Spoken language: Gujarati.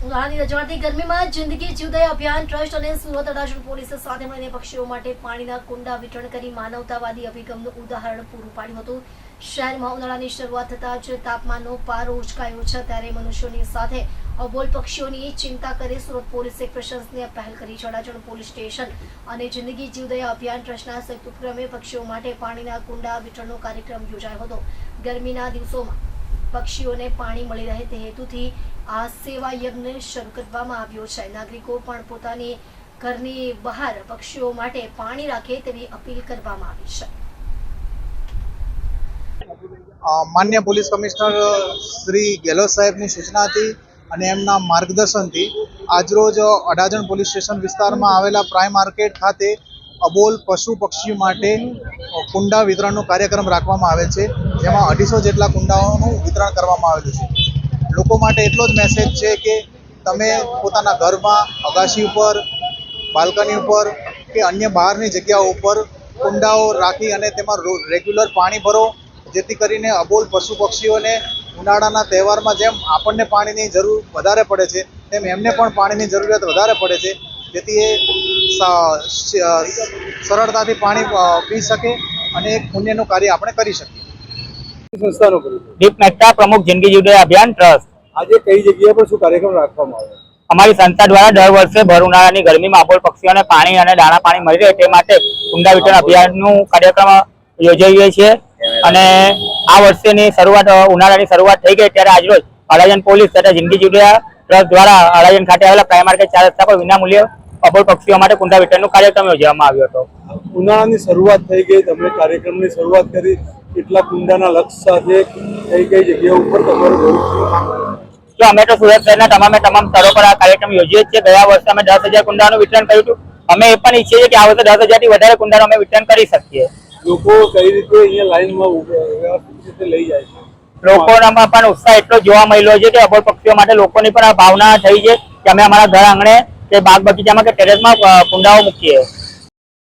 ઉનાળાની રજવાતી ગરમીમાં જિંદગી જીવદયા અભિયાન ટ્રસ્ટ અને સુરત અડાજણ પોલીસે સાથે મળીને પક્ષીઓ માટે પાણીના કુંડા વિતરણ કરી માનવતાવાદી અભિગમનું ઉદાહરણ પૂરું પાડ્યું હતું। શહેરમાં ઉનાળાની શરૂઆત થતાં જ તાપમાનનો પારો ઉચકાયો છે, ત્યારે મનુષ્યોની સાથે અબોલ પક્ષીઓની ચિંતા કરી સુરત પોલીસે એક પ્રશંસનીય પહેલ કરી છે। અડાજણ પોલીસ સ્ટેશન અને જિંદગી જીવદયા અભિયાન ટ્રસ્ટના સંયુક્ત ઉપક્રમે પક્ષીઓ માટે પાણીના કુંડા વિતરણનો કાર્યક્રમ યોજાયો હતો। ગરમીના દિવસોમાં પક્ષીઓને પાણી મળી રહે તે હેતુથી આ સેવા યજ્ઞ શરૂ કરવામાં આવ્યો છે। નાગરિકો પણ પોતાની ઘરની બહાર પક્ષીઓ માટે પાણી રાખે તેવી અપીલ કરવામાં આવી છે। માન્ય પોલીસ કમિશનર શ્રી ગેહલોત સાહેબની સૂચનાથી અને એમના માર્ગદર્શનથી આજરોજ અડાજણ પોલીસ સ્ટેશન વિસ્તારમાં આવેલા પ્રાઇમ માર્કેટ ખાતે અબોલ પશુ પક્ષીઓ માટે કુંડા વિતરણનો કાર્યક્રમ રાખવામાં આવે છે, જેમાં 250 જેટલા કુંડાઓનું વિતરણ કરવામાં આવેલું છે। લોકો માટે એટલો જ મેસેજ છે કે તમે પોતાના ઘરમાં, અગાશી ઉપર, બાલ્કની ઉપર કે અન્ય બહારની જગ્યાઓ ઉપર કુંડાઓ રાખી અને તેમાં રેગ્યુલર પાણી ભરો, જેથી કરીને અબોલ પશુ પક્ષીઓને ઉનાળાના તહેવારમાં જેમ આપણને પાણીની જરૂર વધારે પડે છે તેમ એમને પણ પાણીની જરૂરિયાત વધારે પડે છે, જેથી એ સરળતાથી પાણી પી શકે અને એક પુણ્યનું કાર્ય આપણે કરી શકીએ। દીપ મહેતા, પ્રમુખ જિંદગી જીવદયા અભિયાન ટ્રસ્ટ। આજે કઈ જગ્યા પર શું કાર્યક્રમ રાખવામાં આવ્યો? અમારી સંસ્થા દ્વારા દર વર્ષે ભર ઉનાળાની ગરમીમાં અબોલ પક્ષીઓને પાણી અને દાણા પાણી મળી રહે તે માટે કુંડા વિતરણ અભિયાનનું કાર્યક્રમ યોજાઈએ છીએ અને આ વર્ષેની શરૂઆત ઉનાળાની શરૂઆત થઈ ગઈ ત્યારે આજરોજ અડાજણ પોલીસ તથા જિંદગી જીવદયા ટ્રસ્ટ દ્વારા અડાજણ ખાતે આવેલા પ્રાઇમ માર્કેટ 4 રસ્તા પર વિનામૂલ્યે અબોલ પક્ષીઓ માટે કુંડા વિતરણનો કાર્યક્રમ યોજવામાં આવ્યો હતો। ઉનાળાની શરૂઆત થઈ ગઈ, તમે કાર્યક્રમની શરૂઆત કરી, કેટલા કુંડાના લક્ષ્ય સાથે કઈ જગ્યા ઉપર તમારું જો અમે તો સુરત શહેરના તમામ સ્થળો પર આ કાર્યક્રમ યોજીએ છીએ। ગયા વર્ષે અમે 10,000 કુંડાનું વિતરણ કર્યું હતું। અમે એ પણ ઈચ્છીએ છીએ કે આ વર્ષે 10,000 થી વધારે કુંડાનું અમે વિતરણ કરી શકીએ। લોકો કઈ રીતે અહીંયા લાઈનમાં વ્યવસ્થિત રીતે લઈ જાય છે? લોકોનામાં પણ ઉત્સાહ એટલો જોવા મળ્યો છે કે અબોલ પક્ષીઓ માટે લોકોની પણ આ ભાવના થઈ છે કે અમે અમારા ઘર આંગણે કે બાગ બગીચામાં કે ટેરેસમાં કુંડાઓ મૂકીએ।